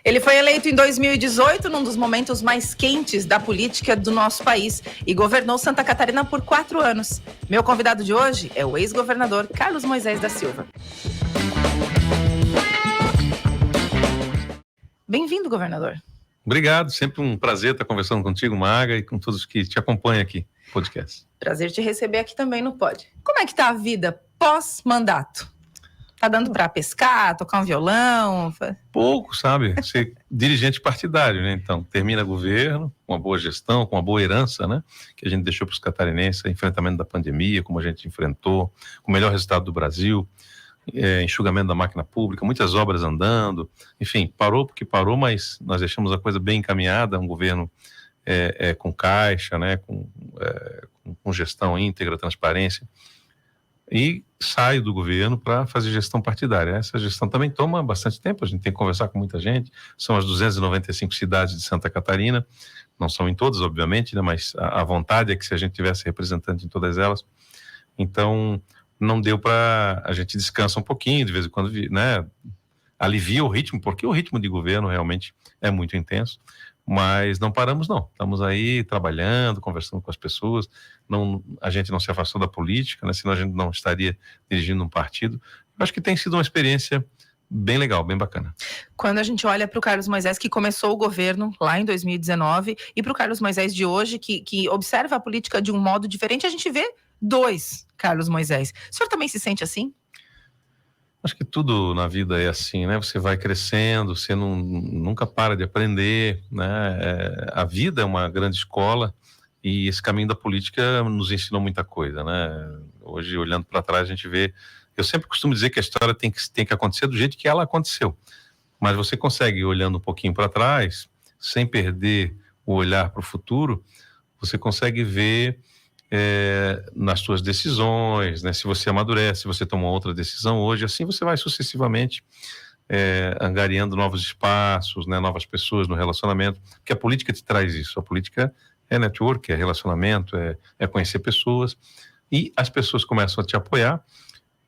Ele foi eleito em 2018, num dos momentos mais quentes da política do nosso país, e governou Santa Catarina por 4 anos. Meu convidado de hoje é o ex-governador Carlos Moisés da Silva. Bem-vindo, governador. Obrigado, sempre um prazer estar conversando contigo, Maga, e com todos que te acompanham aqui no podcast. Prazer te receber aqui também no Pod. Como é que tá a vida pós-mandato? Tá dando para pescar, tocar um violão? Pouco, sabe? Ser dirigente partidário, né? Então, termina governo, com uma boa gestão, com uma boa herança, né? Que a gente deixou para os catarinenses, enfrentamento da pandemia, como a gente enfrentou, com o melhor resultado do Brasil, enxugamento da máquina pública, muitas obras andando, enfim, parou porque parou, mas nós deixamos a coisa bem encaminhada, um governo com caixa, né? Com gestão íntegra, transparência. E saio do governo para fazer gestão partidária. Essa gestão também toma bastante tempo, a gente tem que conversar com muita gente, são as 295 cidades de Santa Catarina, não são em todas, obviamente, né, mas a vontade é que se a gente tivesse representante em todas elas, então não deu para, a gente descansa um pouquinho, de vez em quando, né, alivia o ritmo, porque o ritmo de governo realmente é muito intenso, mas não paramos não, estamos aí trabalhando, conversando com as pessoas, a gente não se afastou da política, né? Senão a gente não estaria dirigindo um partido. Eu acho que tem sido uma experiência bem legal, bem bacana. Quando a gente olha para o Carlos Moisés, que começou o governo lá em 2019, e para o Carlos Moisés de hoje, que observa a política de um modo diferente, a gente vê dois Carlos Moisés. O senhor também se sente assim? Acho que tudo na vida é assim, né? Você vai crescendo, você nunca para de aprender, né? A vida é uma grande escola e esse caminho da política nos ensinou muita coisa, né? Hoje, olhando para trás, a gente vê... Eu sempre costumo dizer que a história tem que acontecer do jeito que ela aconteceu. Mas você consegue, olhando um pouquinho para trás, sem perder o olhar para o futuro, você consegue ver... nas suas decisões, né? Se você amadurece, se você toma outra decisão hoje, assim você vai sucessivamente angariando novos espaços, né? Novas pessoas no relacionamento, porque a política te traz isso, a política é network, é relacionamento, é conhecer pessoas, e as pessoas começam a te apoiar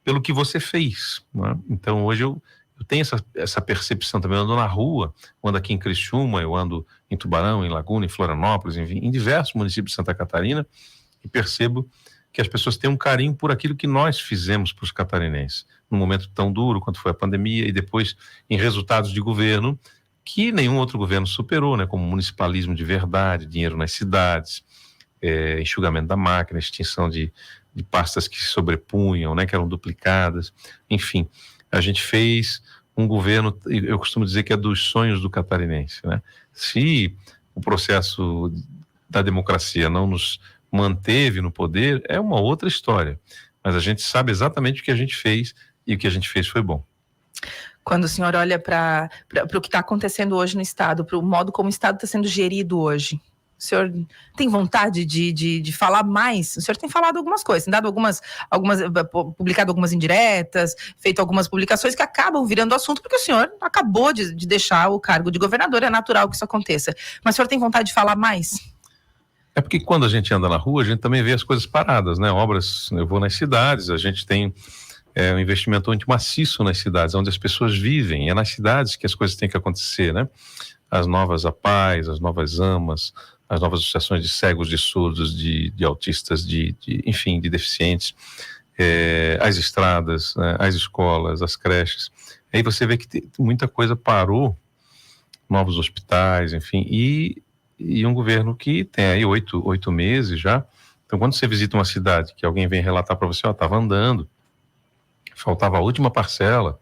pelo que você fez, né? Então hoje eu tenho essa percepção também, eu ando na rua, eu ando aqui em Criciúma, eu ando em Tubarão, em Laguna, em Florianópolis, enfim, em diversos municípios de Santa Catarina, e percebo que as pessoas têm um carinho por aquilo que nós fizemos para os catarinenses, num momento tão duro quanto foi a pandemia, e depois em resultados de governo que nenhum outro governo superou, né? Como municipalismo de verdade, dinheiro nas cidades, enxugamento da máquina, extinção de pastas que se sobrepunham, né? Que eram duplicadas, enfim, a gente fez um governo, eu costumo dizer que é dos sonhos do catarinense, né? Se o processo da democracia não nos manteve no poder, é uma outra história, mas a gente sabe exatamente o que a gente fez, e o que a gente fez foi bom. Quando o senhor olha para o que está acontecendo hoje no Estado, para o modo como o Estado está sendo gerido hoje, o senhor tem vontade de falar mais? O senhor tem falado algumas coisas, tem dado publicado algumas indiretas, feito algumas publicações que acabam virando assunto, porque o senhor acabou de deixar o cargo de governador, é natural que isso aconteça, mas o senhor tem vontade de falar mais? É porque quando a gente anda na rua, a gente também vê as coisas paradas, né? Obras, eu vou nas cidades, a gente tem um investimento muito maciço nas cidades, onde as pessoas vivem, é nas cidades que as coisas têm que acontecer, né? As novas APAES, as novas AMAs, as novas associações de cegos, de surdos, de autistas, enfim, de deficientes, as estradas, né? As escolas, as creches. Aí você vê que muita coisa parou, novos hospitais, enfim, e um governo que tem aí 8 meses já. Então, quando você visita uma cidade, que alguém vem relatar para você, estava andando, faltava a última parcela,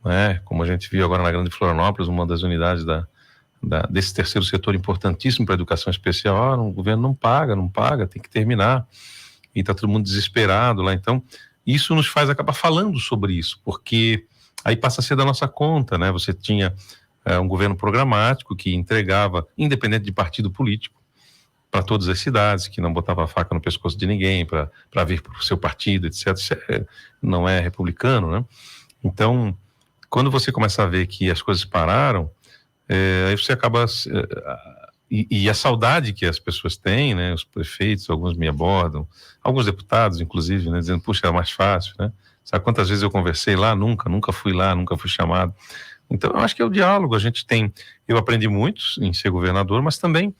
né? Como a gente viu agora na Grande Florianópolis, uma das unidades desse terceiro setor importantíssimo para a educação especial, o governo não paga, tem que terminar, e está todo mundo desesperado lá. Então, isso nos faz acabar falando sobre isso, porque aí passa a ser da nossa conta, né? Você tinha um governo programático que entregava, independente de partido político, para todas as cidades, que não botava a faca no pescoço de ninguém para vir para o seu partido, etc. Isso não é republicano, né? Então, quando você começa a ver que as coisas pararam, aí você acaba... E a saudade que as pessoas têm, né? Os prefeitos, alguns me abordam, alguns deputados, inclusive, né? Dizendo, puxa, é mais fácil, né? Sabe quantas vezes eu conversei lá? Nunca fui lá, nunca fui chamado. Então, eu acho que é o diálogo. Eu aprendi muito em ser governador, mas também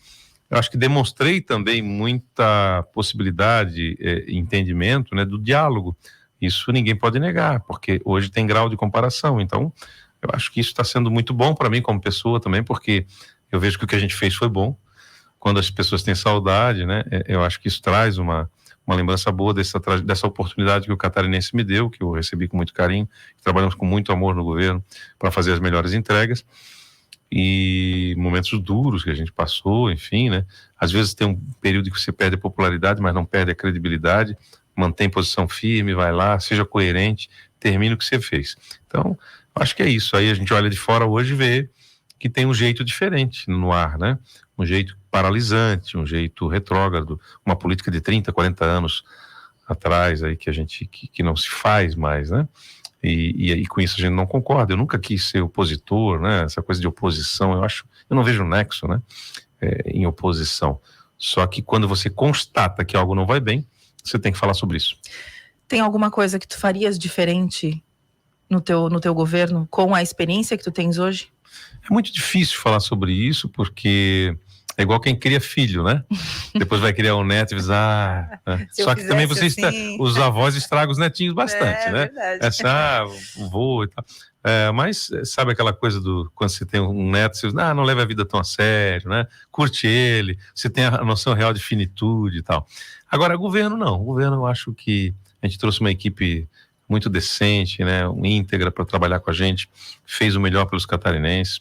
eu acho que demonstrei também muita possibilidade, entendimento, né, do diálogo. Isso ninguém pode negar, porque hoje tem grau de comparação. Então, eu acho que isso está sendo muito bom para mim como pessoa também, porque eu vejo que o que a gente fez foi bom. Quando as pessoas têm saudade, né, eu acho que isso traz uma lembrança boa dessa oportunidade que o catarinense me deu, que eu recebi com muito carinho, trabalhamos com muito amor no governo para fazer as melhores entregas. E momentos duros que a gente passou, enfim, né? Às vezes tem um período que você perde a popularidade, mas não perde a credibilidade, mantém posição firme, vai lá, seja coerente, termine o que você fez. Então, acho que é isso. Aí a gente olha de fora hoje e vê que tem um jeito diferente no ar, né? Um jeito paralisante, um jeito retrógrado, uma política de 30, 40 anos atrás aí que não se faz mais, né? E aí com isso a gente não concorda. Eu nunca quis ser opositor, né? Essa coisa de oposição, eu não vejo nexo, né? Em oposição. Só que quando você constata que algo não vai bem, você tem que falar sobre isso. Tem alguma coisa que tu farias diferente no teu governo com a experiência que tu tens hoje? É muito difícil falar sobre isso, porque é igual quem cria filho, né? Depois vai criar um neto e diz, só que também os avós estragam os netinhos bastante, né? Verdade. Vô e tal. Mas sabe aquela coisa quando você tem um neto, você diz, não leva a vida tão a sério, né? Curte ele, você tem a noção real de finitude e tal. Agora, governo não. O governo, eu acho que a gente trouxe uma equipe muito decente, né? Íntegra para trabalhar com a gente, fez o melhor pelos catarinenses.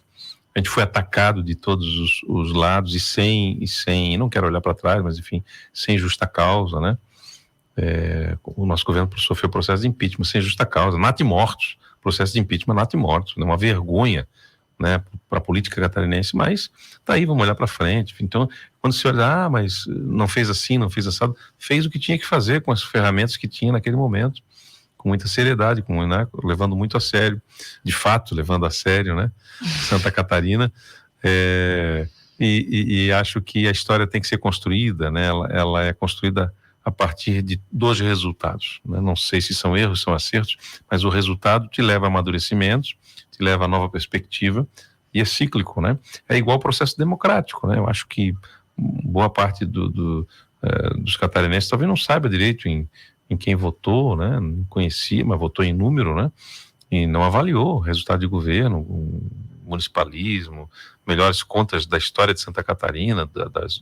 A gente foi atacado de todos os lados e sem, não quero olhar para trás, mas enfim, sem justa causa, né? O nosso governo sofreu processo de impeachment sem justa causa, natimortos, processo de impeachment natimortos, né? Uma vergonha, né, para a política catarinense, mas tá aí, vamos olhar para frente. Então, quando se olha, mas não fez assim, não fez assado, fez o que tinha que fazer com as ferramentas que tinha naquele momento, com muita seriedade, né, levando muito a sério, de fato, levando a sério, né, Santa Catarina, e acho que a história tem que ser construída, né, ela é construída a partir dos resultados, né? Não sei se são erros, são acertos, mas o resultado te leva a amadurecimento, te leva a nova perspectiva, e é cíclico, né, é igual ao processo democrático, né, eu acho que boa parte dos catarinenses talvez não saiba direito em quem votou, né, não conhecia, mas votou em número, né, e não avaliou o resultado de governo, o municipalismo, melhores contas da história de Santa Catarina,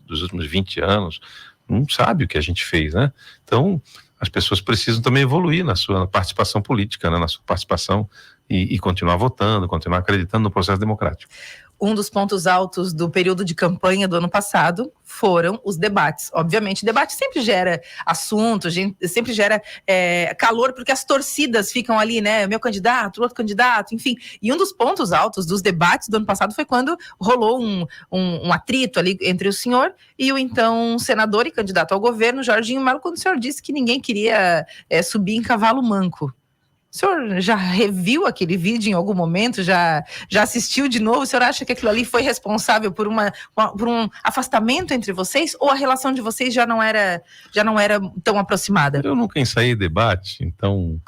dos últimos 20 anos, não sabe o que a gente fez, né, então as pessoas precisam também evoluir na sua participação política, né, na sua participação e continuar votando, continuar acreditando no processo democrático. Um dos pontos altos do período de campanha do ano passado foram os debates. Obviamente, debate sempre gera assunto, sempre gera calor, porque as torcidas ficam ali, né? Meu candidato, outro candidato, enfim. E um dos pontos altos dos debates do ano passado foi quando rolou um atrito ali entre o senhor e o então senador e candidato ao governo, Jorginho Melo, quando o senhor disse que ninguém queria subir em cavalo manco. O senhor já reviu aquele vídeo em algum momento? Já assistiu de novo? O senhor acha que aquilo ali foi responsável por um afastamento entre vocês? Ou a relação de vocês já não era tão aproximada? Eu nunca ensaiei debate, então...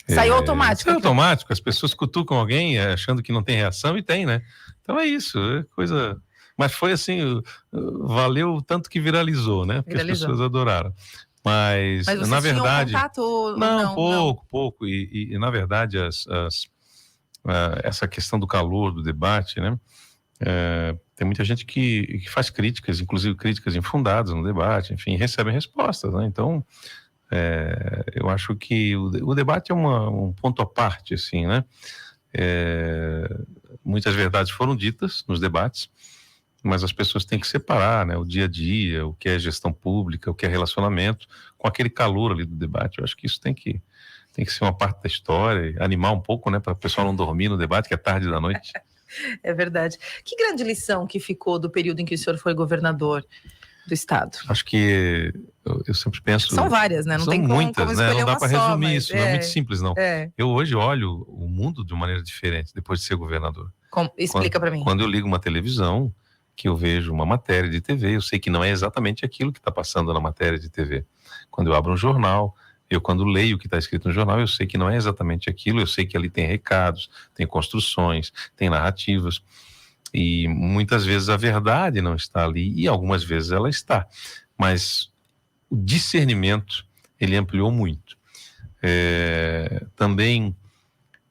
Saiu automático. Saiu automático, as pessoas cutucam alguém achando que não tem reação e tem, né? Então é isso, é coisa... Mas foi assim, valeu tanto que viralizou, né? Porque as pessoas adoraram. Mas na verdade, contato? Não, pouco. E na verdade, essa questão do calor do debate, né? Tem muita gente que faz críticas, inclusive críticas infundadas no debate, enfim, recebem respostas, né? Então, eu acho que o debate é um ponto à parte, assim, né? Muitas verdades foram ditas nos debates, mas as pessoas têm que separar, né, o dia a dia, o que é gestão pública, o que é relacionamento, com aquele calor ali do debate. Eu acho que isso tem que ser uma parte da história, animar um pouco, né, para o pessoal não dormir no debate, que é tarde da noite. É verdade. Que grande lição que ficou do período em que o senhor foi governador do estado? Acho que eu sempre penso... São várias, né? Não tem muitas, como né? Não dá para resumir mas isso, não é muito simples, não. Eu hoje olho o mundo de uma maneira diferente, depois de ser governador. Explica para mim. Quando eu ligo uma televisão, que eu vejo uma matéria de TV, eu sei que não é exatamente aquilo que está passando na matéria de TV. Quando eu abro um jornal, Eu, quando leio o que está escrito no jornal, eu sei que não é exatamente aquilo, eu sei que ali tem recados, tem construções, tem narrativas, e muitas vezes a verdade não está ali, e algumas vezes ela está, mas o discernimento, ele ampliou muito. Também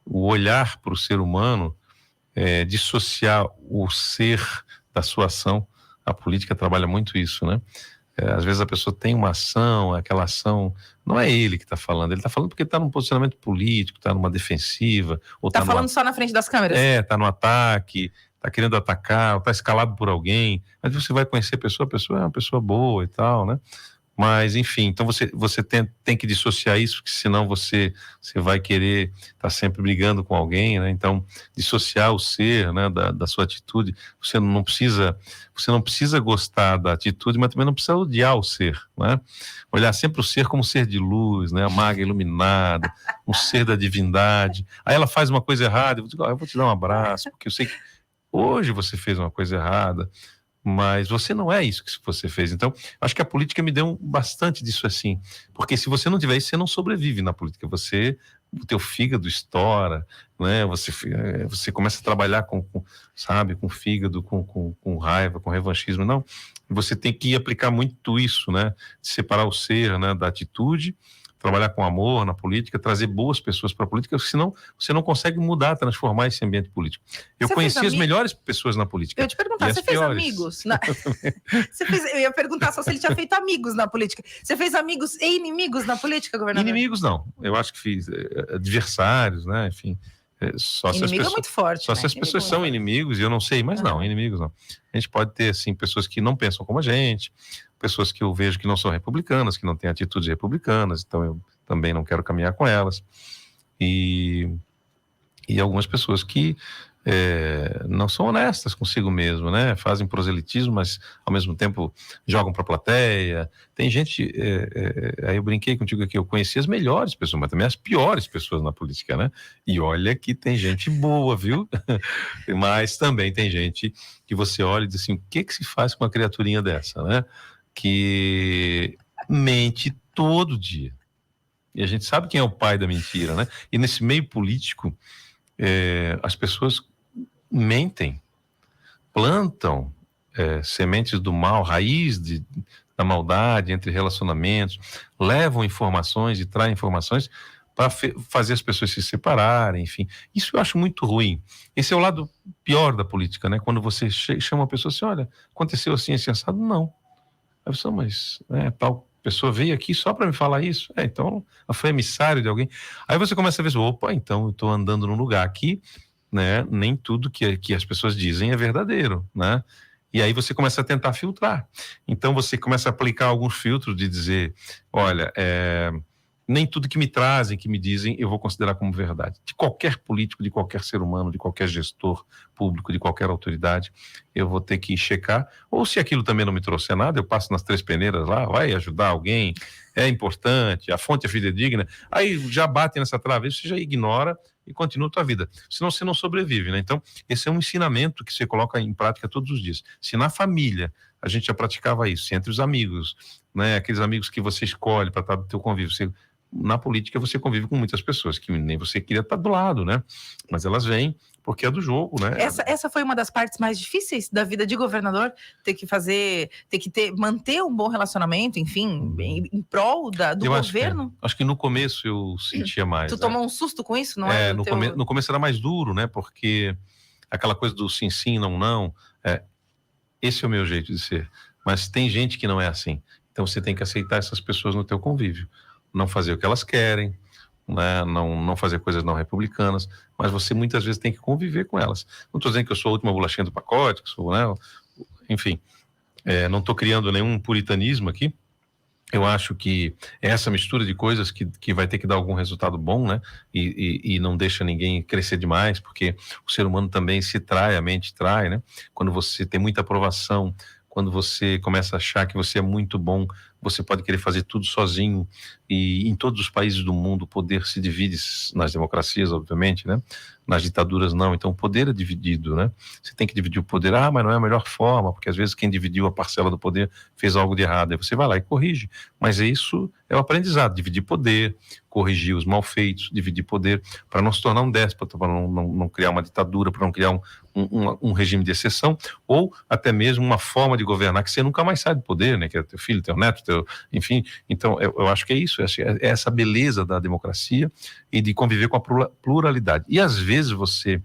o olhar para o ser humano, dissociar o ser da sua ação. A política trabalha muito isso, né? Às vezes a pessoa tem uma ação, aquela ação, não é ele que está falando, ele está falando porque está num posicionamento político, está numa defensiva, ou Tá falando só na frente das câmeras. está no ataque, está querendo atacar, ou está escalado por alguém, mas você vai conhecer a pessoa é uma pessoa boa e tal, né? Mas, enfim, então você tem que dissociar isso, porque senão você vai querer estar sempre brigando com alguém, né? Então, dissociar o ser, né, da sua atitude. Você não precisa gostar da atitude, mas também não precisa odiar o ser, né? Olhar sempre o ser como um ser de luz, né? A maga iluminada, um ser da divindade. Aí ela faz uma coisa errada, eu digo, eu vou te dar um abraço, porque eu sei que hoje você fez uma coisa errada, mas você não é isso que você fez. Então, acho que a política me deu bastante disso assim, porque se você não tiver isso, você não sobrevive na política, o teu fígado estoura, né? Você começa a trabalhar com fígado, com raiva, com revanchismo, não, você tem que aplicar muito isso, né? Separar o ser, né, da atitude, trabalhar com amor na política, trazer boas pessoas para a política, senão você não consegue mudar, transformar esse ambiente político. Eu conheci as melhores pessoas na política. Eu ia te perguntar, você fez amigos? Eu ia perguntar só se ele tinha feito amigos na política. Você fez amigos e inimigos na política, governador? Inimigos não, eu acho que fiz adversários, né, enfim. Inimigo é muito forte. Só se as pessoas são inimigos, e eu não sei, mas não, inimigos não. A gente pode ter, assim, pessoas que não pensam como a gente, pessoas que eu vejo que não são republicanas, que não têm atitudes republicanas, então eu também não quero caminhar com elas. E algumas pessoas que não são honestas consigo mesmo, né? Fazem proselitismo, mas ao mesmo tempo jogam para a plateia. Tem gente, aí eu brinquei contigo aqui, eu conheci as melhores pessoas, mas também as piores pessoas na política, né? E olha que tem gente boa, viu? Mas também tem gente que você olha e diz assim, o que se faz com uma criaturinha dessa, né? Que mente todo dia. E a gente sabe quem é o pai da mentira, né? E nesse meio político, as pessoas mentem, plantam sementes do mal, raiz da maldade entre relacionamentos, levam informações e traem informações para fazer as pessoas se separarem, enfim. Isso eu acho muito ruim. Esse é o lado pior da política, né? Quando você chama a pessoa assim, olha, aconteceu assim, assim, assado, não. A pessoa, mas tal pessoa veio aqui só para me falar isso? Então ela foi emissário de alguém. Aí você começa a ver, opa, então eu estou andando num lugar aqui, né? Nem tudo que as pessoas dizem é verdadeiro, né? E aí você começa a tentar filtrar. Então você começa a aplicar alguns filtros de dizer, olha, nem tudo que me trazem, que me dizem, eu vou considerar como verdade. De qualquer político, de qualquer ser humano, de qualquer gestor público, de qualquer autoridade, eu vou ter que checar. Ou se aquilo também não me trouxe nada, eu passo nas 3 peneiras lá, vai ajudar alguém, é importante, a fonte é fidedigna, aí já bate nessa trave, você já ignora e continua a tua vida. Senão você não sobrevive, né? Então, esse é um ensinamento que você coloca em prática todos os dias. Se na família a gente já praticava isso, se entre os amigos, né? Aqueles amigos que você escolhe para estar do teu convívio, na política você convive com muitas pessoas que nem você queria estar do lado, né? Mas elas vêm porque é do jogo, né? Essa foi uma das partes mais difíceis da vida de governador, manter um bom relacionamento, enfim, em prol do governo. Acho que no começo eu sentia mais. Tu tomou um susto com isso, não é? No começo era mais duro, né? Porque aquela coisa do sim, sim, não, não, esse é o meu jeito de ser. Mas tem gente que não é assim. Então você tem que aceitar essas pessoas no teu convívio. Não fazer o que elas querem, né? Não fazer coisas não republicanas, mas você muitas vezes tem que conviver com elas. Não estou dizendo que eu sou a última bolachinha do pacote, que sou, né? Enfim, não estou criando nenhum puritanismo aqui. Eu acho que essa mistura de coisas que vai ter que dar algum resultado bom, né? E não deixa ninguém crescer demais, porque o ser humano também se trai, a mente trai, né? Quando você tem muita aprovação, quando você começa a achar que você é muito bom, você pode querer fazer tudo sozinho, e em todos os países do mundo o poder se divide, nas democracias, obviamente, né? nas ditaduras não. Então o poder é dividido, né? Você tem que dividir o poder, mas não é a melhor forma, porque às vezes quem dividiu a parcela do poder fez algo de errado, aí você vai lá e corrige, mas isso é o aprendizado, dividir poder, corrigir os malfeitos, dividir poder, para não se tornar um déspota, para não criar uma ditadura, para não criar um regime de exceção, ou até mesmo uma forma de governar que você nunca mais sai do poder, né? Que é teu filho, teu neto, enfim. Então, eu acho que é isso, é essa beleza da democracia e de conviver com a pluralidade. E às vezes você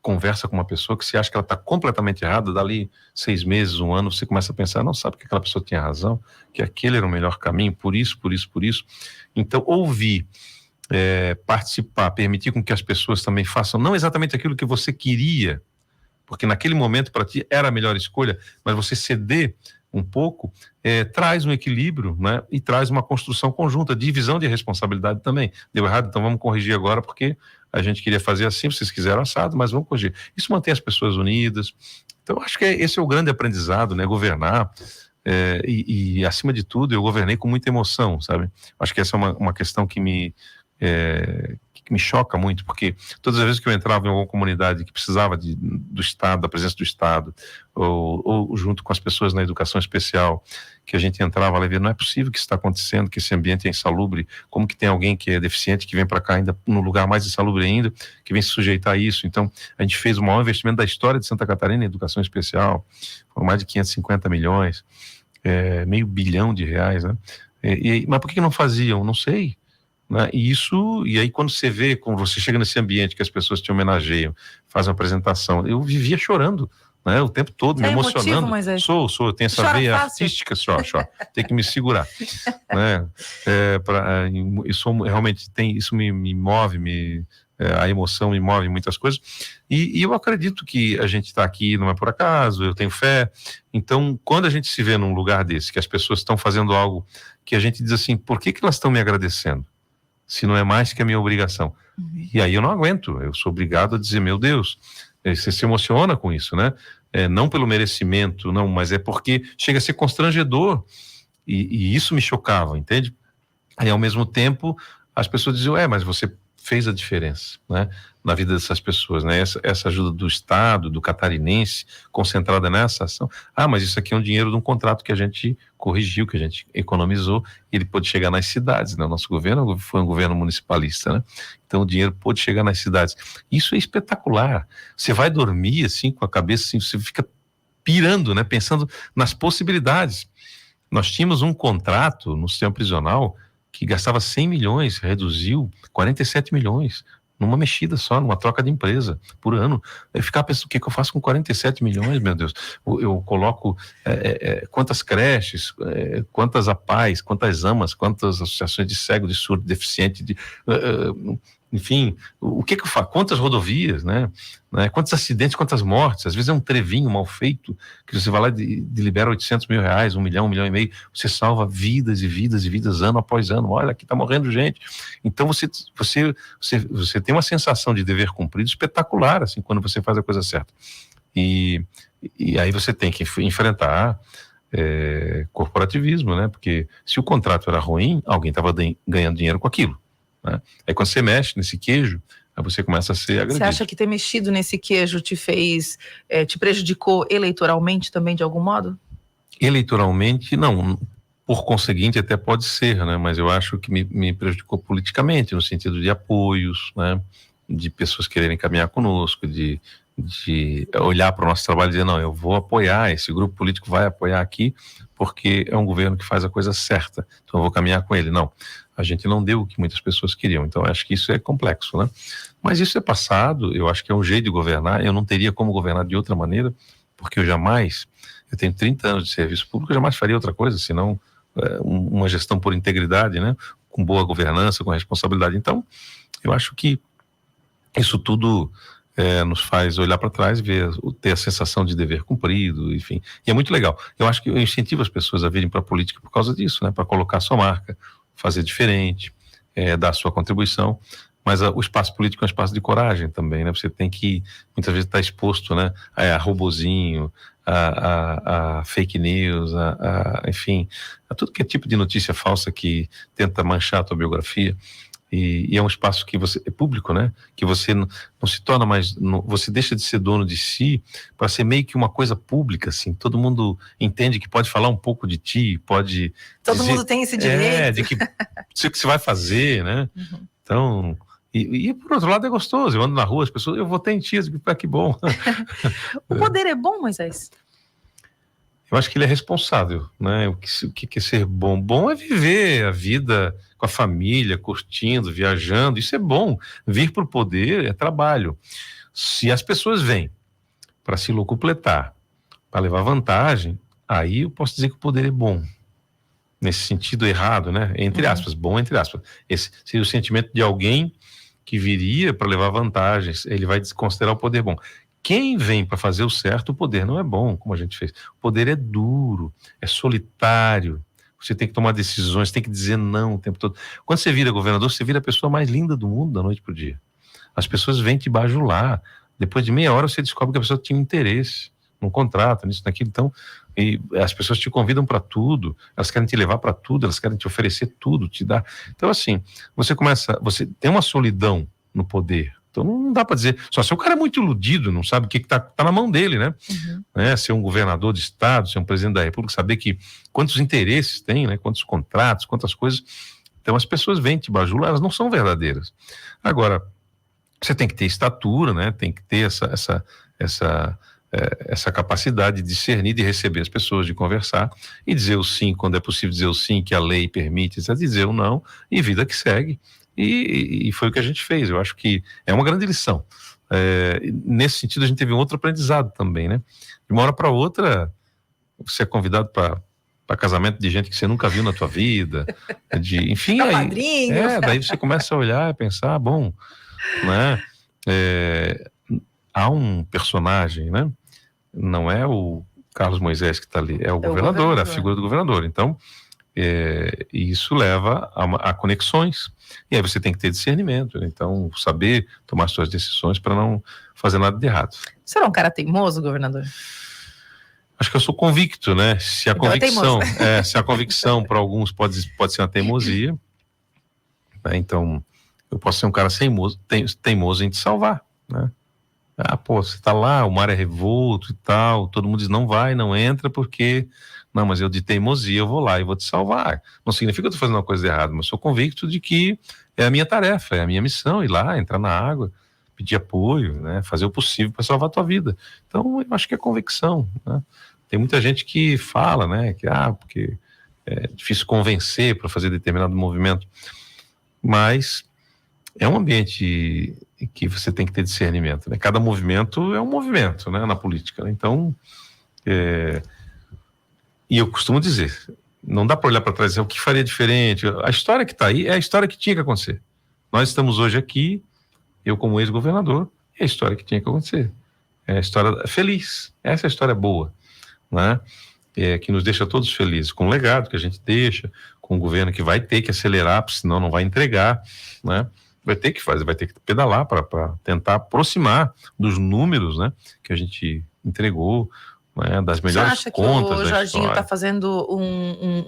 conversa com uma pessoa que você acha que ela está completamente errada, dali 6 meses, 1 ano, você começa a pensar, não, sabe que aquela pessoa tinha razão, que aquele era o melhor caminho, por isso. Então, ouvir, participar, permitir com que as pessoas também façam, não exatamente aquilo que você queria, porque naquele momento para ti era a melhor escolha, mas você ceder um pouco, traz um equilíbrio, né? E traz uma construção conjunta, divisão de responsabilidade também. Deu errado, então vamos corrigir agora, porque a gente queria fazer assim, vocês quiseram assado, mas vamos corrigir. Isso mantém as pessoas unidas. Então, acho que esse é o grande aprendizado, né? Governar, e acima de tudo, eu governei com muita emoção, sabe? Acho que essa é uma questão que me choca muito, porque todas as vezes que eu entrava em alguma comunidade que precisava do Estado, da presença do Estado, ou junto com as pessoas na educação especial, que a gente entrava lá e via, não é possível que isso está acontecendo, que esse ambiente é insalubre, como que tem alguém que é deficiente, que vem para cá ainda, no lugar mais insalubre ainda, que vem se sujeitar a isso. Então, a gente fez o maior investimento da história de Santa Catarina em educação especial, foram mais de 550 milhões, R$500 bilhão, né? Mas por que não faziam? Não sei. Né? E aí quando você chega nesse ambiente que as pessoas te homenageiam, fazem uma apresentação, eu vivia chorando, né? O tempo todo, me emocionando. Sou, eu tenho essa veia artística, tenho que me segurar, né? Realmente isso me move, a emoção me move em muitas coisas, e eu acredito que a gente está aqui não é por acaso, eu tenho fé. Então, quando a gente se vê num lugar desse, que as pessoas estão fazendo algo que a gente diz assim, por que elas estão me agradecendo? Se não é mais que a minha obrigação. E aí eu não aguento, eu sou obrigado a dizer, meu Deus, você se emociona com isso, né? Não pelo merecimento, não, mas é porque chega a ser constrangedor, e isso me chocava, entende? Aí ao mesmo tempo, as pessoas diziam, mas você fez a diferença, né? Na vida dessas pessoas, né? Essa ajuda do Estado, do catarinense, concentrada nessa ação. Mas isso aqui é um dinheiro de um contrato que a gente corrigiu, que a gente economizou, e ele pôde chegar nas cidades, né? O nosso governo foi um governo municipalista, né? Então o dinheiro pôde chegar nas cidades. Isso é espetacular. Você vai dormir assim, com a cabeça assim, você fica pirando, né? Pensando nas possibilidades. Nós tínhamos um contrato no sistema prisional que gastava 100 milhões, reduziu 47 milhões, numa mexida só, numa troca de empresa por ano. Eu ficava pensando, o que eu faço com 47 milhões, meu Deus? Eu coloco quantas creches, quantas APAES, quantas AMAs, quantas associações de cego, de surdo, deficiente, enfim, o que eu faço? Quantas rodovias, né? Quantos acidentes, quantas mortes? Às vezes é um trevinho mal feito, que você vai lá e libera 800 mil reais, 1 milhão, 1 milhão e meio, você salva vidas e vidas e vidas, ano após ano. Olha, aqui tá morrendo gente. Então você tem uma sensação de dever cumprido espetacular, assim, quando você faz a coisa certa. E aí você tem que enfrentar corporativismo, né? Porque se o contrato era ruim, alguém estava ganhando dinheiro com aquilo. Né? Aí quando você mexe nesse queijo, aí você começa a ser agredido. Você acha que ter mexido nesse queijo te prejudicou eleitoralmente também de algum modo? Eleitoralmente, não. Por conseguinte, até pode ser, né? Mas eu acho que me prejudicou politicamente, no sentido de apoios, né? De pessoas quererem caminhar conosco, de olhar para o nosso trabalho e dizer, não, eu vou apoiar, esse grupo político vai apoiar aqui, porque é um governo que faz a coisa certa, então eu vou caminhar com ele. Não, a gente não deu o que muitas pessoas queriam, então eu acho que isso é complexo, né? Mas isso é passado, eu acho que é um jeito de governar, eu não teria como governar de outra maneira, porque eu tenho 30 anos de serviço público, eu jamais faria outra coisa, senão uma gestão por integridade, né? Com boa governança, com responsabilidade. Então, eu acho que isso tudo nos faz olhar para trás e ter a sensação de dever cumprido, enfim. E é muito legal. Eu acho que eu incentivo as pessoas a virem para a política por causa disso, né? Para colocar a sua marca, fazer diferente, dar a sua contribuição. Mas o espaço político é um espaço de coragem também, né? Você tem que, muitas vezes, estar exposto, né? A robozinho, a fake news, enfim, a tudo que é tipo de notícia falsa que tenta manchar a tua biografia. E é um espaço que é público, né? Que você não se torna mais, você deixa de ser dono de si para ser meio que uma coisa pública, assim. Todo mundo entende que pode falar um pouco de ti, pode Todo dizer, mundo tem esse direito. de que sei o que você vai fazer, né? Uhum. Então, e por outro lado é gostoso. Eu ando na rua, as pessoas, eu votei em ti, que bom. O poder é bom, Moisés? Eu acho que ele é responsável, né? O que é ser bom? Bom é viver a vida com a família, curtindo, viajando. Isso é bom. Vir para o poder é trabalho. Se as pessoas vêm para se locupletar, para levar vantagem, aí eu posso dizer que o poder é bom. Nesse sentido errado, né? Entre aspas, bom entre aspas. Esse seria o sentimento de alguém que viria para levar vantagens. Ele vai desconsiderar o poder bom. Quem vem para fazer o certo, o poder não é bom, como a gente fez. O poder é duro, é solitário. Você tem que tomar decisões, tem que dizer não o tempo todo. Quando você vira governador, você vira a pessoa mais linda do mundo da noite pro dia. As pessoas vêm te bajular. Depois de meia hora você descobre que a pessoa tinha interesse num contrato, nisso, naquilo. Então, e as pessoas te convidam para tudo, elas querem te levar para tudo, elas querem te oferecer tudo, te dar. Então, assim, você tem uma solidão no poder. Então não dá para dizer, só se o cara é muito iludido, não sabe o que tá na mão dele, né? Né? Ser um governador de estado, ser um presidente da república, saber que quantos interesses tem, né? Quantos contratos, quantas coisas. Então as pessoas vêm te bajular, elas não são verdadeiras. Agora, você tem que ter estatura, né? Tem que ter essa capacidade de discernir, de receber as pessoas, de conversar e dizer o sim quando é possível dizer o sim, que a lei permite, dizer o não, e vida que segue. E foi o que a gente fez. Eu acho que é uma grande lição. Nesse sentido, a gente teve um outro aprendizado também, né? De uma hora para outra, você é convidado para casamento de gente que você nunca viu na tua vida, enfim, daí você começa a olhar e pensar, bom, né? Há um personagem, né? Não é o Carlos Moisés que está ali, é o governador, a figura do governador. Então, e isso leva a conexões, e aí você tem que ter discernimento, né? Então saber tomar suas decisões para não fazer nada de errado. Você é um cara teimoso, governador? Acho que eu sou convicto, né? Se a convicção para alguns pode ser uma teimosia, né? Então eu posso ser um cara teimoso em te salvar, né? Você tá lá, o mar é revolto e tal, todo mundo diz não vai, não entra porque não, mas eu de teimosia eu vou lá e vou te salvar. Não significa que eu tô fazendo uma coisa errada, mas sou convicto de que é a minha tarefa, é a minha missão ir lá, entrar na água, pedir apoio, né? Fazer o possível para salvar a tua vida. Então eu acho que é convicção, né? Tem muita gente que fala, né, que porque é difícil convencer para fazer determinado movimento, mas é um ambiente que você tem que ter discernimento, né? Cada movimento é um movimento, né, na política, né? Então, e eu costumo dizer, não dá para olhar para trás e dizer o que faria diferente. A história que está aí é a história que tinha que acontecer. Nós estamos hoje aqui, eu como ex-governador, é a história que tinha que acontecer. É a história feliz, essa é a história boa, né? Que nos deixa todos felizes, com o legado que a gente deixa, com o governo que vai ter que acelerar, porque senão não vai entregar, né? Vai ter que fazer, vai ter que pedalar para tentar aproximar dos números, né, que a gente entregou, né, das melhores contas. Você acha que o Jorginho está fazendo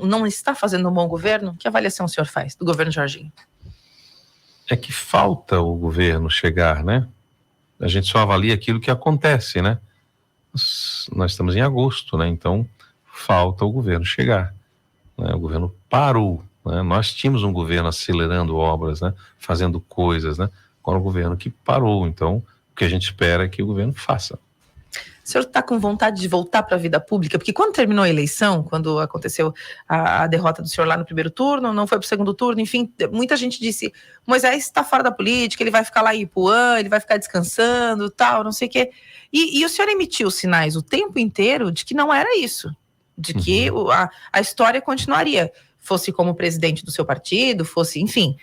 não está fazendo um bom governo? Que avaliação o senhor faz do governo Jorginho? É que falta o governo chegar, né? A gente só avalia aquilo que acontece, né? Nós estamos em agosto, né? Então falta o governo chegar, né? O governo parou. Nós tínhamos um governo acelerando obras, né? Fazendo coisas, né? Agora o governo que parou. Então, o que a gente espera é que o governo faça. O senhor está com vontade de voltar para a vida pública? Porque quando terminou a eleição, quando aconteceu a derrota do senhor lá no primeiro turno, não foi para o segundo turno, enfim, muita gente disse, Moisés está fora da política, ele vai ficar lá em Ipuã, ele vai ficar descansando, tal, não sei o quê. E o senhor emitiu sinais o tempo inteiro de que não era isso, de que a história continuaria. Fosse como presidente do seu partido, enfim,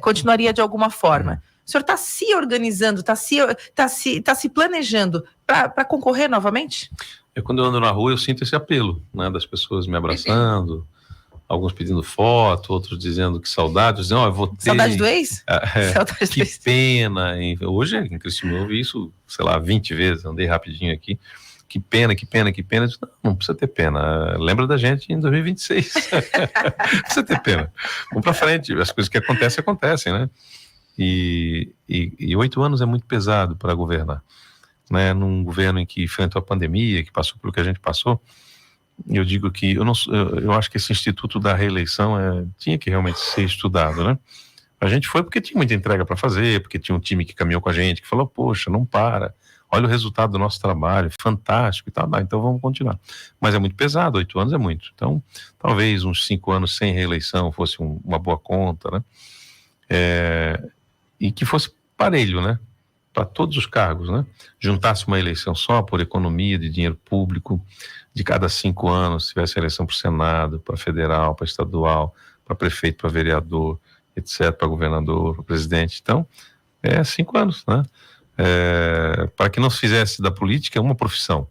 continuaria de alguma forma. O senhor está se organizando, está se planejando para concorrer novamente? Quando eu ando na rua, eu sinto esse apelo, né, das pessoas me abraçando, alguns pedindo foto, outros dizendo que saudade, dizendo, eu vou ter... Saudade do ex? Saudade do ex. Pena. Hoje, em Criciúma, eu ouvi isso, sei lá, 20 vezes, andei rapidinho aqui. que pena. Eu disse, não precisa ter pena. Lembra da gente em 2026. Não precisa ter pena. Vamos para frente. As coisas que acontecem, né? E 8 anos é muito pesado para governar, né? Num governo em que enfrentou a pandemia, que passou pelo que a gente passou, eu digo que eu acho que esse instituto da reeleição tinha que realmente ser estudado, né? A gente foi porque tinha muita entrega para fazer, porque tinha um time que caminhou com a gente, que falou, poxa, não para, olha o resultado do nosso trabalho, fantástico e tal, então vamos continuar. Mas é muito pesado, 8 anos é muito. Então, talvez uns 5 anos sem reeleição fosse uma boa conta, né? E que fosse parelho, né? Para todos os cargos, né? Juntasse uma eleição só por economia de dinheiro público, de cada 5 anos tivesse eleição para o Senado, para federal, para estadual, para prefeito, para vereador, etc., para governador, para presidente. Então, 5 anos, né? Para que não se fizesse da política uma profissão,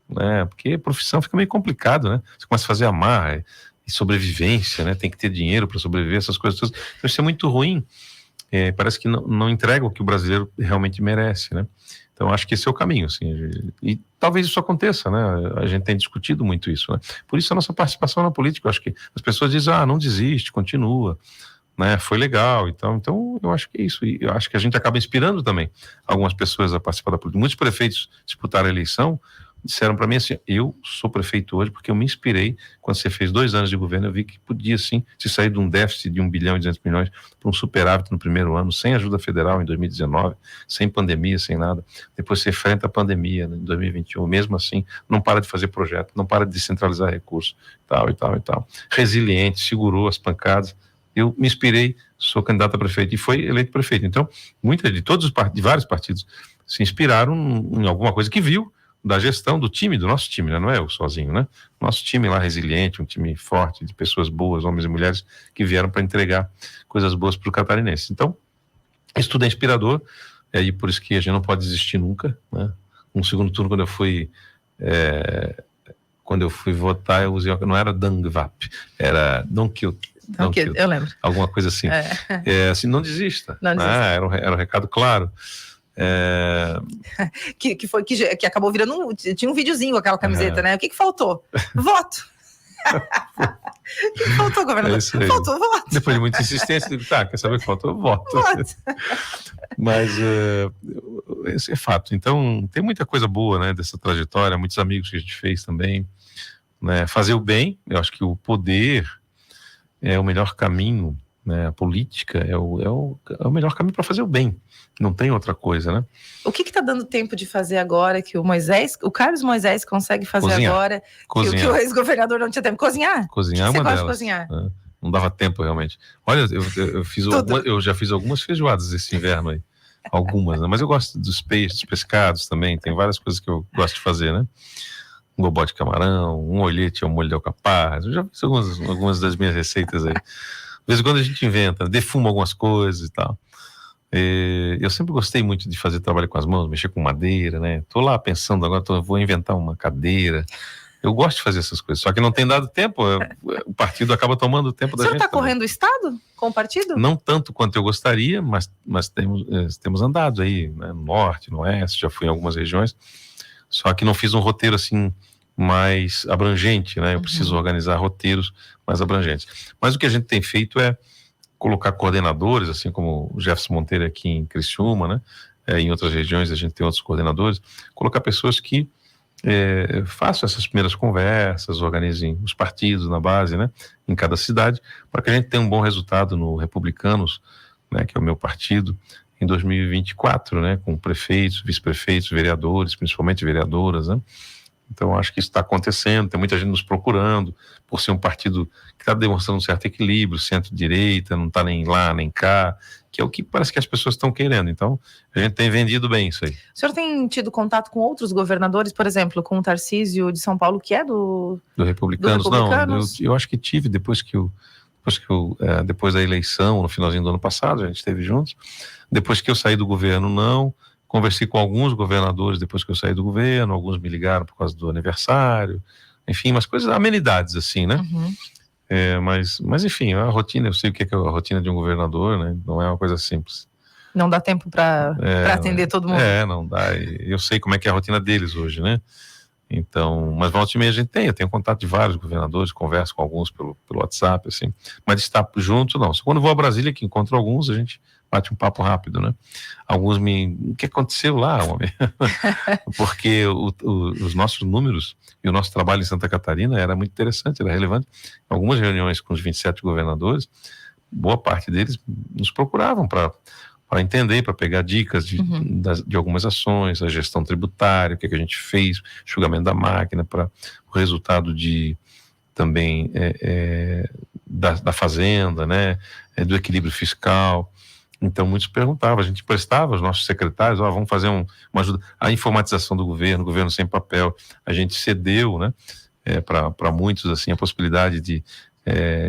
né? Porque profissão fica meio complicado, né? Você começa a fazer amarra e sobrevivência, né? Tem que ter dinheiro para sobreviver, essas coisas todas. Então, isso é muito ruim. Parece que não entrega o que o brasileiro realmente merece, né? Então, acho que esse é o caminho, assim, e talvez isso aconteça, né? A gente tem discutido muito isso, né? Por isso a nossa participação na política, eu acho que as pessoas dizem, não desiste, continua, né? Foi legal, então eu acho que é isso, e eu acho que a gente acaba inspirando também algumas pessoas a participar da política. Muitos prefeitos disputaram a eleição, disseram para mim assim, eu sou prefeito hoje porque eu me inspirei, quando você fez 2 anos de governo, eu vi que podia sim se sair de um déficit de 1 bilhão e 200 milhões para um superávit no primeiro ano, sem ajuda federal em 2019, sem pandemia, sem nada. Depois você enfrenta a pandemia, né, em 2021, mesmo assim, não para de fazer projeto, não para de descentralizar recursos, tal. Resiliente, segurou as pancadas. Eu me inspirei, sou candidato a prefeito e foi eleito prefeito. Então, de vários partidos se inspiraram em alguma coisa que viu da gestão do nosso time, né? Não é eu sozinho, né? Nosso time lá resiliente, um time forte, de pessoas boas, homens e mulheres, que vieram para entregar coisas boas para o catarinense. Então, isso tudo é inspirador, e por isso que a gente não pode desistir nunca, né? No segundo turno, quando eu fui votar, eu usei, não era Dangvap, era Don't Kill. Eu lembro. Alguma coisa assim. Assim, não desista. Não desista. Era um recado claro. Que acabou virando tinha um videozinho com aquela camiseta, né? O que faltou? Voto. O que faltou, governador? Faltou voto. Depois de muita insistência, eu digo, quer saber o que faltou? Voto. Mas esse é fato. Então, tem muita coisa boa, né, dessa trajetória, muitos amigos que a gente fez também, né? Fazer o bem, eu acho que o poder é o melhor caminho, né? A política é o melhor caminho para fazer o bem. Não tem outra coisa, né? O que está dando tempo de fazer agora que o Carlos Moisés consegue fazer cozinhar. Agora que o ex-governador não tinha tempo? Cozinhar? Cozinhar é uma delas. Você gosta de cozinhar? Não dava tempo, realmente. Olha, eu já fiz algumas feijoadas esse inverno aí. Algumas, né? Mas eu gosto dos peixes, dos pescados também. Tem várias coisas que eu gosto de fazer, né? Um bobó de camarão, um olhete ao molho de alcaparra. Eu já fiz algumas das minhas receitas aí. De vez em quando a gente inventa, defuma algumas coisas e tal. Eu sempre gostei muito de fazer trabalho com as mãos, mexer com madeira, né? Tô lá pensando agora, vou inventar uma cadeira. Eu gosto de fazer essas coisas, só que não tem dado tempo, o partido acaba tomando o tempo da gente. Você está correndo o estado com o partido? Não tanto quanto eu gostaria, mas temos andado aí, né? No norte, no oeste, já fui em algumas regiões, só que não fiz um roteiro assim mais abrangente, né? Eu preciso organizar roteiros mais abrangentes. Mas o que a gente tem feito é colocar coordenadores, assim como o Jefferson Monteiro aqui em Criciúma, né? Em outras regiões a gente tem outros coordenadores, colocar pessoas que façam essas primeiras conversas, organizem os partidos na base, né? Em cada cidade, para que a gente tenha um bom resultado no Republicanos, né? Que é o meu partido, em 2024, né? Com prefeitos, vice-prefeitos, vereadores, principalmente vereadoras, né? Então, acho que isso está acontecendo, tem muita gente nos procurando, por ser um partido que está demonstrando um certo equilíbrio, centro-direita, não está nem lá, nem cá, que é o que parece que as pessoas estão querendo. Então, a gente tem vendido bem isso aí. O senhor tem tido contato com outros governadores, por exemplo, com o Tarcísio de São Paulo, que é do Republicanos? Não, eu acho que tive, depois da eleição, no finalzinho do ano passado, a gente esteve juntos. Depois que eu saí do governo, não. Conversei com alguns governadores depois que eu saí do governo, alguns me ligaram por causa do aniversário, enfim, umas coisas, amenidades assim, né? Mas enfim, a rotina, eu sei o que é a rotina de um governador, né? Não é uma coisa simples. Não dá tempo para atender todo mundo. Não dá, eu sei como é que é a rotina deles hoje, né? Então, mas volta e meia a gente tem, eu tenho contato de vários governadores, converso com alguns pelo WhatsApp, assim, mas de estar junto, não. Quando eu vou a Brasília, que encontro alguns, a gente bate um papo rápido, né? Alguns o que aconteceu lá, homem? Porque os nossos números e o nosso trabalho em Santa Catarina era muito interessante, era relevante. Em algumas reuniões com os 27 governadores, boa parte deles nos procuravam para entender, para pegar dicas de algumas ações, a gestão tributária, o que a gente fez, enxugamento da máquina, para o resultado também da fazenda, né, do equilíbrio fiscal. Então, muitos perguntavam, a gente prestava aos nossos secretários, vamos fazer uma ajuda. A informatização do governo sem papel, a gente cedeu, né, para muitos, assim, a possibilidade de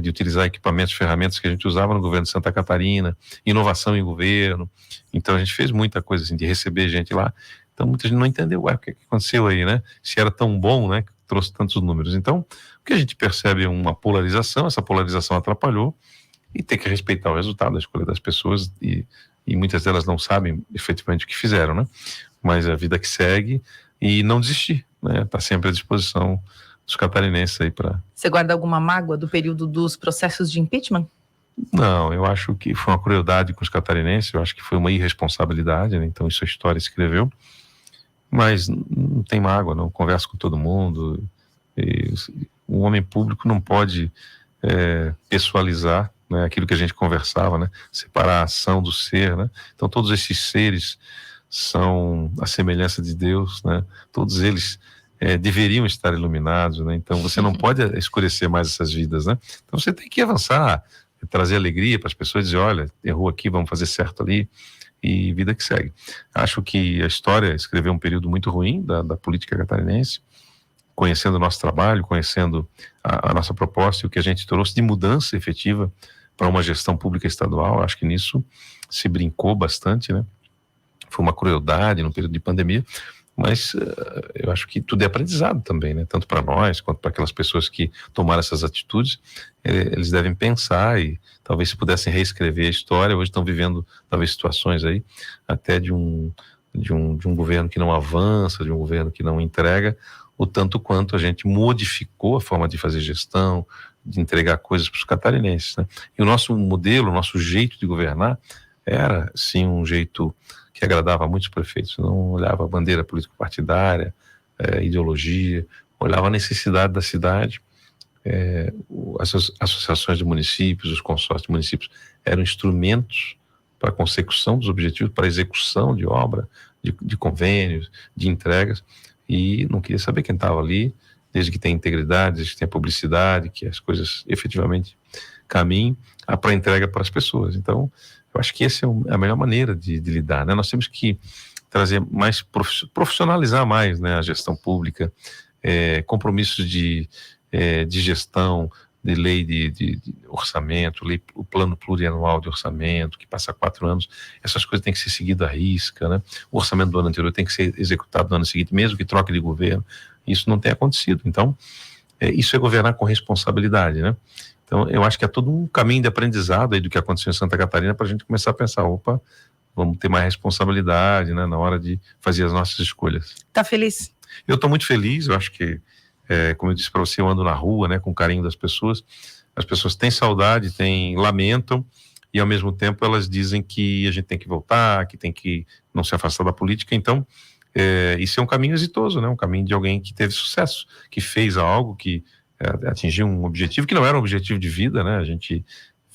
utilizar equipamentos, ferramentas que a gente usava no governo de Santa Catarina, inovação em governo. Então, a gente fez muita coisa, assim, de receber gente lá. Então, muita gente não entendeu, o que aconteceu aí, né? Se era tão bom, né, que trouxe tantos números. Então, o que a gente percebe é uma polarização, essa polarização atrapalhou, e tem que respeitar o resultado da escolha das pessoas, e muitas delas não sabem efetivamente o que fizeram, né? Mas a vida que segue, e não desistir, né? Tá sempre à disposição dos catarinenses aí para... Você guarda alguma mágoa do período dos processos de impeachment? Não, eu acho que foi uma crueldade com os catarinenses, eu acho que foi uma irresponsabilidade, né? Então isso a história escreveu, mas não tem mágoa, não, converso com todo mundo, e o homem público não pode pessoalizar, né, aquilo que a gente conversava, né, separar a ação do ser, né? Então todos esses seres são a semelhança de Deus, né? Todos eles deveriam estar iluminados, né? Então você não pode escurecer mais essas vidas, né? Então você tem que avançar, trazer alegria para as pessoas, dizer, olha, errou aqui, vamos fazer certo ali, e vida que segue. Acho que a história escreveu um período muito ruim da política catarinense, conhecendo o nosso trabalho, conhecendo a nossa proposta e o que a gente trouxe de mudança efetiva para uma gestão pública estadual. Acho que nisso se brincou bastante, né? Foi uma crueldade no período de pandemia, mas eu acho que tudo é aprendizado também, né? Tanto para nós quanto para aquelas pessoas que tomaram essas atitudes. Eles devem pensar e talvez se pudessem reescrever a história. Hoje estão vivendo talvez situações aí até de um governo que não avança, de um governo que não entrega o tanto quanto a gente modificou a forma de fazer gestão, de entregar coisas para os catarinenses, né? E o nosso modelo, o nosso jeito de governar era, sim, um jeito que agradava a muitos prefeitos. Não olhava a bandeira político-partidária, ideologia, olhava a necessidade da cidade. As associações de municípios, os consórcios de municípios eram instrumentos para a consecução dos objetivos, para a execução de obra, de convênios, de entregas, e não queria saber quem estava ali, desde que tenha integridade, desde que tenha publicidade, que as coisas efetivamente caminhem para a entrega para as pessoas. Então, eu acho que essa é a melhor maneira de lidar, né? Nós temos que trazer mais, profissionalizar mais, né, a gestão pública, compromissos de gestão, de lei de orçamento, o plano plurianual de orçamento, que passa 4 anos, essas coisas têm que ser seguidas à risca, né? O orçamento do ano anterior tem que ser executado no ano seguinte, mesmo que troque de governo. Isso não tem acontecido. Então, isso é governar com responsabilidade, né? Então, eu acho que é todo um caminho de aprendizado aí do que aconteceu em Santa Catarina para a gente começar a pensar, vamos ter mais responsabilidade, né, na hora de fazer as nossas escolhas. Tá feliz? Eu estou muito feliz, eu acho que, como eu disse para você, eu ando na rua, né, com o carinho das pessoas. As pessoas têm saudade, lamentam, e ao mesmo tempo elas dizem que a gente tem que voltar, que tem que não se afastar da política. Então, isso é um caminho exitoso, né, um caminho de alguém que teve sucesso, que fez algo, que atingiu um objetivo que não era um objetivo de vida, né? A gente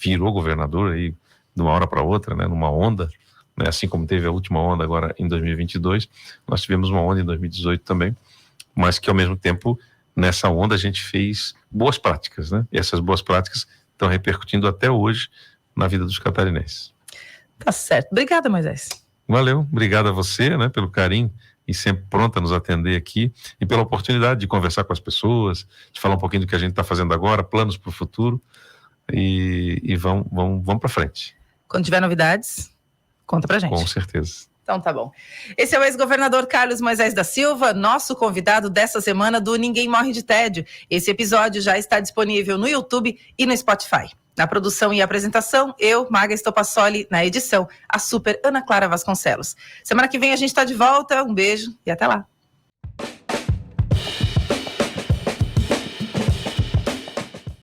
virou governador aí de uma hora para outra, né, numa onda, né, assim como teve a última onda agora em 2022, nós tivemos uma onda em 2018 também, mas que ao mesmo tempo nessa onda a gente fez boas práticas, né? E essas boas práticas estão repercutindo até hoje na vida dos catarinenses. Tá certo. Obrigada, Moisés. Valeu, obrigado a você, né, pelo carinho e sempre pronta a nos atender aqui, e pela oportunidade de conversar com as pessoas, de falar um pouquinho do que a gente está fazendo agora, planos para o futuro, e vamos para frente. Quando tiver novidades, conta pra gente. Com certeza. Então tá bom. Esse é o ex-governador Carlos Moisés da Silva, nosso convidado dessa semana do Ninguém Morre de Tédio. Esse episódio já está disponível no YouTube e no Spotify. Na produção e apresentação, eu, Maga Estopassoli, na edição, a super Ana Clara Vasconcelos. Semana que vem a gente está de volta, um beijo e até lá.